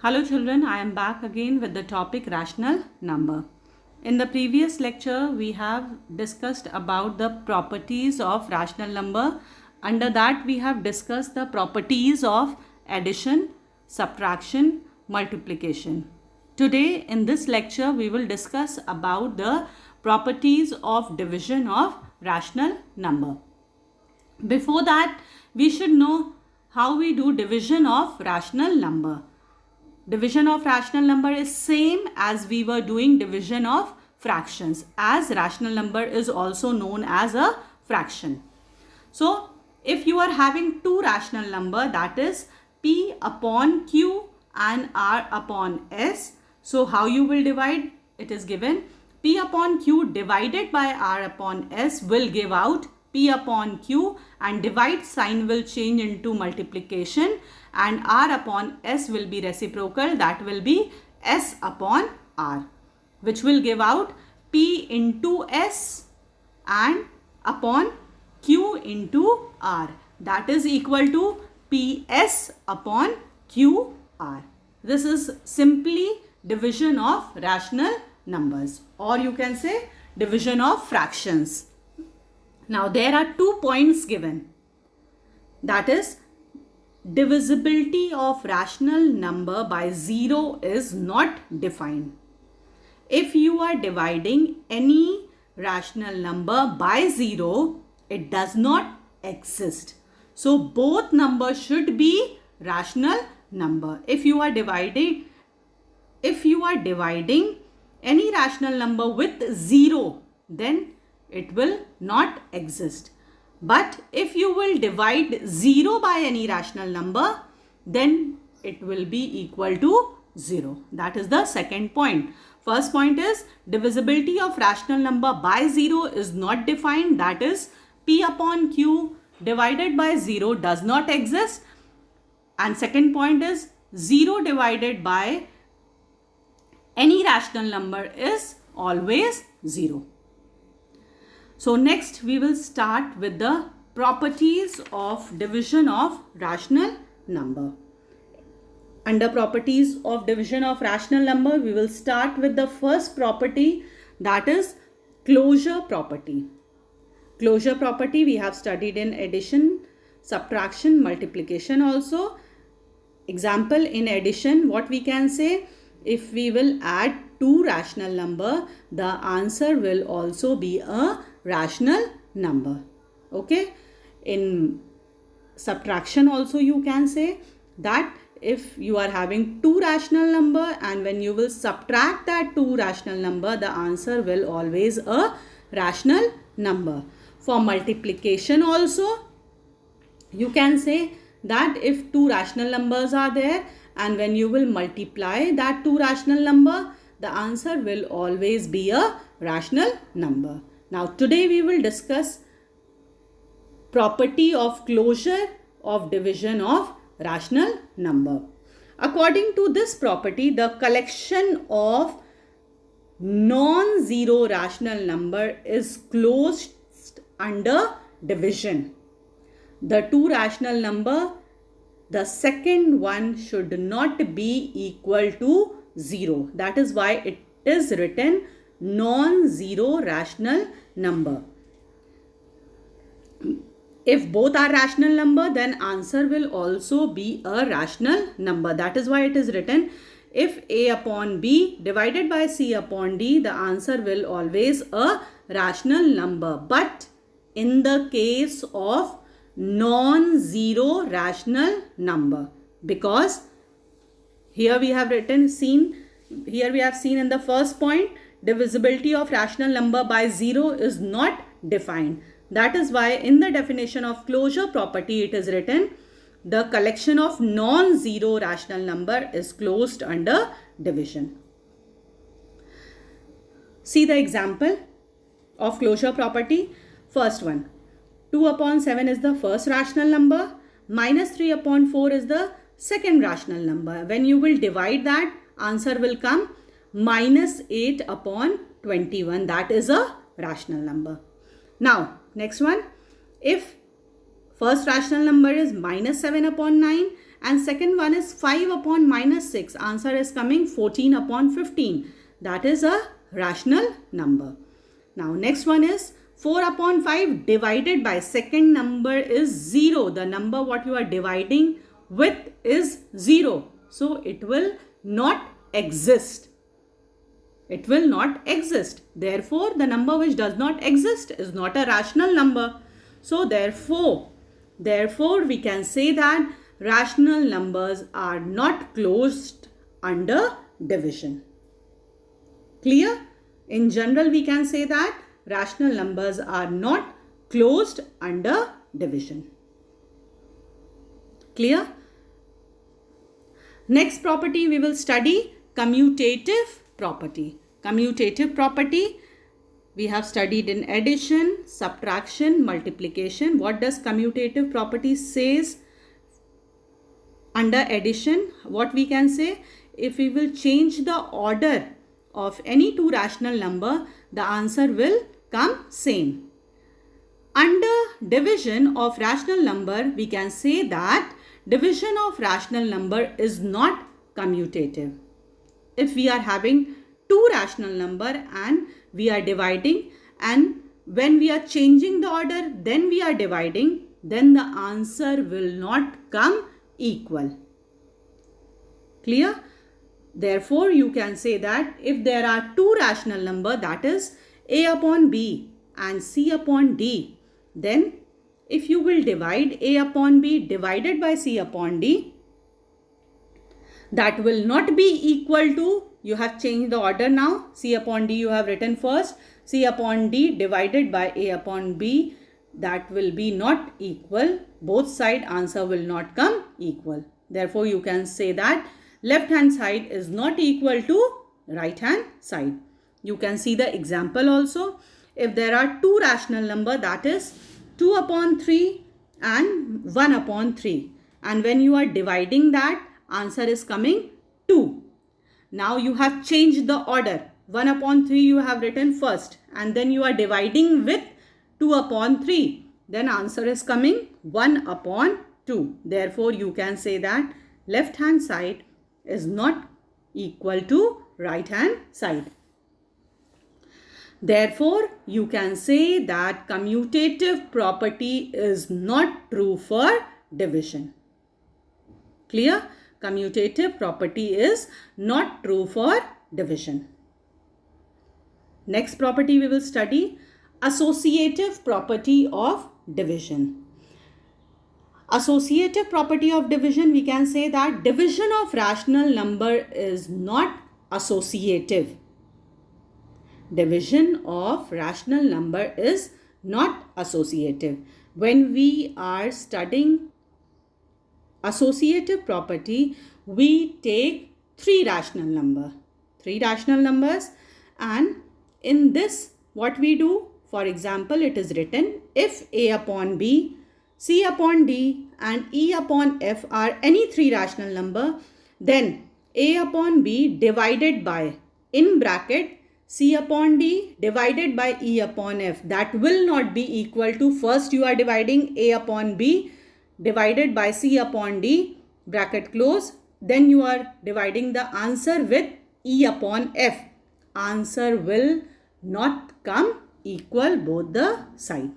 Hello children, I am back again with the topic rational number. In the previous lecture, we have discussed about the properties of rational number. Under that, we have discussed the properties of addition, subtraction, multiplication. Today, in this lecture, we will discuss about the properties of division of rational number. Before that, we should know how we do division of rational number. Division of rational number is same as we were doing division of fractions, as rational number is also known as a fraction. So if you are having two rational number, that is P upon Q and R upon S, so how you will divide? It is given P upon Q divided by R upon S will give out P upon Q, and divide sign will change into multiplication, and R upon S will be reciprocal, that will be S upon R, which will give out P into S and upon Q into R, that is equal to PS upon QR. This is simply division of rational numbers, or you can say division of fractions. Now there are 2 points given, that is divisibility of rational number by 0 is not defined. If you are dividing any rational number by 0, it does not exist. So both numbers should be rational number. If you are dividing any rational number with 0, then it will not exist. But if you will divide 0 by any rational number, then it will be equal to 0. That is the second point. First point is divisibility of rational number by 0 is not defined. That is P upon Q divided by 0 does not exist. And second point is 0 divided by any rational number is always 0. So next we will start with the properties of division of rational number. Under properties of division of rational number, we will start with the first property, that is closure property. Closure property we have studied in addition, subtraction, multiplication also. Example, in addition, what we can say, if we will add two rational number, the answer will also be a rational number. Okay. In subtraction also you can say that if you are having two rational number and when you will subtract that two rational number, the answer will always a rational number. For multiplication also you can say that if two rational numbers are there and when you will multiply that two rational number, the answer will always be a rational number. Now today we will discuss property of closure of division of rational number. According to this property, the collection of non-zero rational number is closed under division. The two rational number, the second one should not be equal to 0. That is why it is written non-zero rational number. If both are rational number, then answer will also be a rational number. That is why it is written if A upon B divided by C upon D, the answer will always a rational number. But in the case of non-zero rational number, because here we have seen in the first point, divisibility of rational number by 0 is not defined. That is why in the definition of closure property it is written the collection of non-zero rational number is closed under division. See the example of closure property. First one, 2 upon 7 is the first rational number, minus 3 upon 4 is the second rational number. When you will divide that, answer will come minus 8 upon 21. That is a rational number. Now, next one, if first rational number is minus 7 upon 9 And second one is 5 upon minus 6. Answer is coming 14 upon 15. That is a rational number. Now next one is 4 upon 5 divided by second number is 0. The number what you are dividing with is 0. So it will not exist. It will not exist. Therefore, the number which does not exist is not a rational number. So therefore we can say that rational numbers are not closed under division. Clear? In general, we can say that rational numbers are not closed under division. Clear? Next property we will study commutative property. Commutative property we have studied in addition, subtraction, multiplication. What does commutative property says? Under addition, what we can say? If we will change the order of any two rational number, the answer will come same. Under division of rational number, we can say that division of rational number is not commutative. If we are having two rational number and we are dividing, and when we are changing the order, then we are dividing, then the answer will not come equal. Clear? Therefore, you can say that if there are two rational number, that is A upon B and C upon D, then if you will divide A upon B divided by C upon D, that will not be equal to, you have changed the order now, C upon D you have written first, C upon D divided by A upon B, that will be not equal. Both side answer will not come equal. Therefore, you can say that left hand side is not equal to right hand side. You can see the example also. If there are two rational number, that is 2 upon 3 and 1 upon 3. And when you are dividing that, answer is coming 2. Now you have changed the order. 1 upon 3 you have written first and then you are dividing with 2 upon 3. Then answer is coming 1 upon 2. Therefore, you can say that left hand side is not equal to right hand side. Therefore, you can say that commutative property is not true for division. Clear? Commutative property is not true for division. Next property we will study associative property of division. Associative property of division, we can say that division of rational number is not associative. Division of rational number is not associative. When we are studying associative property, we take three rational numbers, and in this what we do, for example, it is written if A upon B, C upon D and E upon F are any three rational number, then A upon B divided by, in bracket, C upon D divided by E upon F, that will not be equal to, first you are dividing A upon B divided by C upon D, bracket close, then you are dividing the answer with E upon F. Answer will not come equal both the side.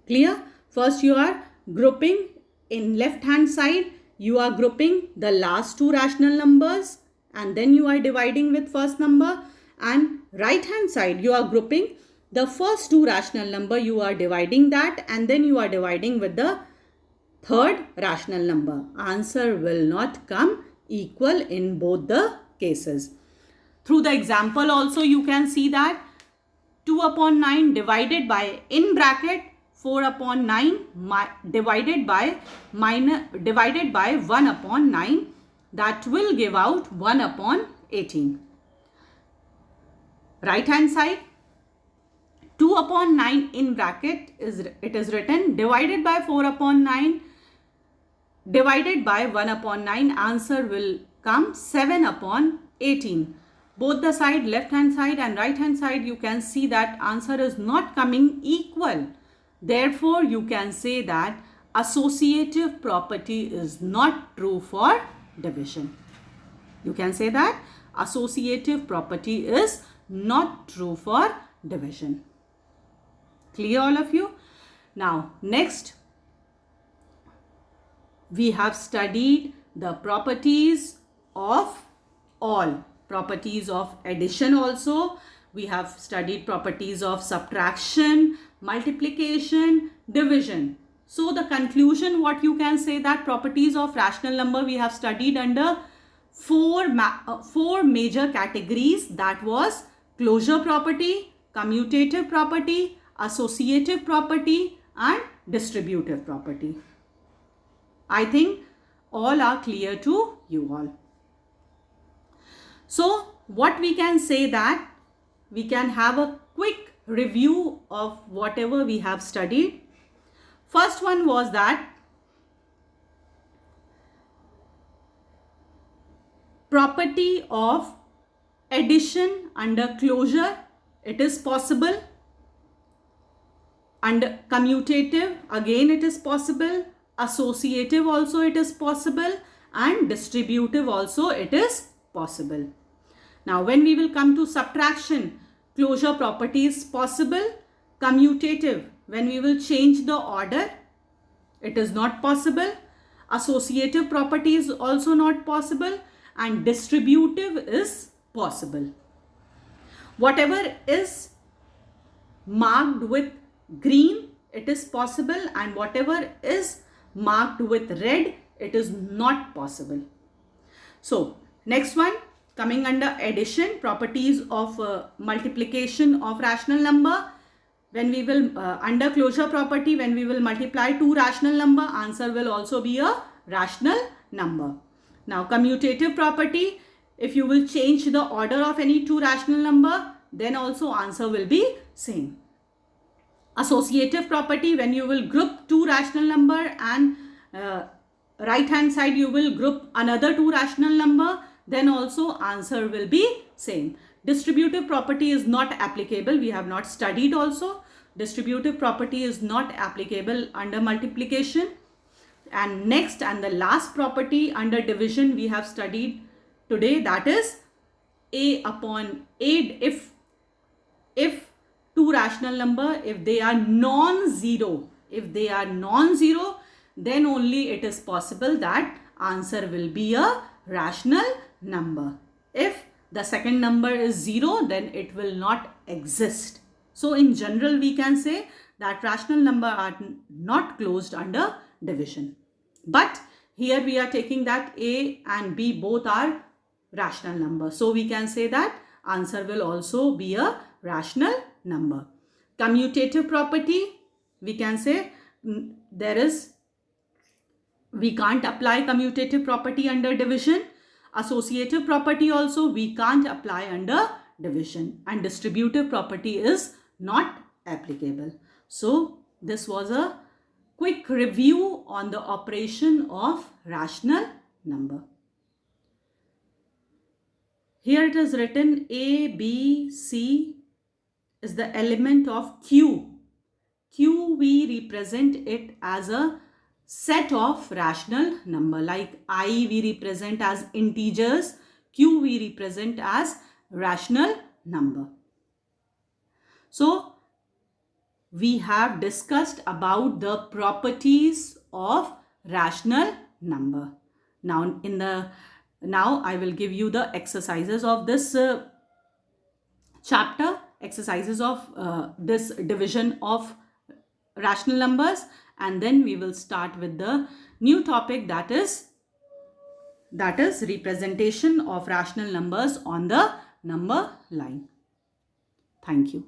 Clear? First you are grouping in left hand side, you are grouping the last two rational numbers and then you are dividing with first number, and right hand side you are grouping the first two rational number, you are dividing that and then you are dividing with the third rational number. Answer will not come equal in both the cases. Through the example also you can see that 2 upon 9 divided by, in bracket, 4 upon 9 divided by 1 upon 9, that will give out 1 upon 18. Right hand side, 2 upon 9 in bracket it is written divided by 4 upon 9 divided by 1 upon 9, answer will come 7 upon 18. Both the side, left hand side and right hand side, you can see that answer is not coming equal. Therefore, you can say that associative property is not true for division. You can say that associative property is not true for division. Clear, all of you? Now, next, we have studied the properties of all. Properties of addition also. We have studied properties of subtraction, multiplication, division. So the conclusion, what you can say, that properties of rational number we have studied under four major categories. That was closure property, commutative property, associative property, and distributive property. I think all are clear to you all. So what we can say, that we can have a quick review of whatever we have studied. First one was that property of addition under closure, it is possible. Under commutative, again it is possible. Associative also it is possible. And distributive also it is possible. Now when we will come to subtraction, closure property is possible. Commutative, when we will change the order, it is not possible. Associative property is also not possible. And distributive is possible. Whatever is marked with green, it is possible, and whatever is marked with red, it is not possible. So next one, coming under addition, properties of multiplication of rational number. When we will under closure property, when we will multiply two rational number, answer will also be a rational number. Now commutative property, if you will change the order of any two rational number, then also answer will be same. Associative property, when you will group two rational number and right hand side you will group another two rational number, then also answer will be same. Distributive property is not applicable. We have not studied also. Distributive property is not applicable under multiplication. And next, and the last property under division we have studied today, that is A upon A. If two rational number, if they are non-zero, then only it is possible that answer will be a rational number. If the second number is 0, then it will not exist. So in general, we can say that rational number are not closed under division. But here we are taking that A and B both are rational numbers. So we can say that answer will also be a rational number. Commutative property, we can say we can't apply commutative property under division. Associative property also we can't apply under division. And distributive property is not applicable. So this was a quick review on the operation of rational number. Here it is written A, B, C is the element of Q. Q, we represent it as a set of rational number. Like I we represent as integers, Q we represent as rational number. So we have discussed about the properties of rational number. Now I will give you the exercises of this chapter, exercises of this division of rational numbers, and then we will start with the new topic, that is representation of rational numbers on the number line. Thank you.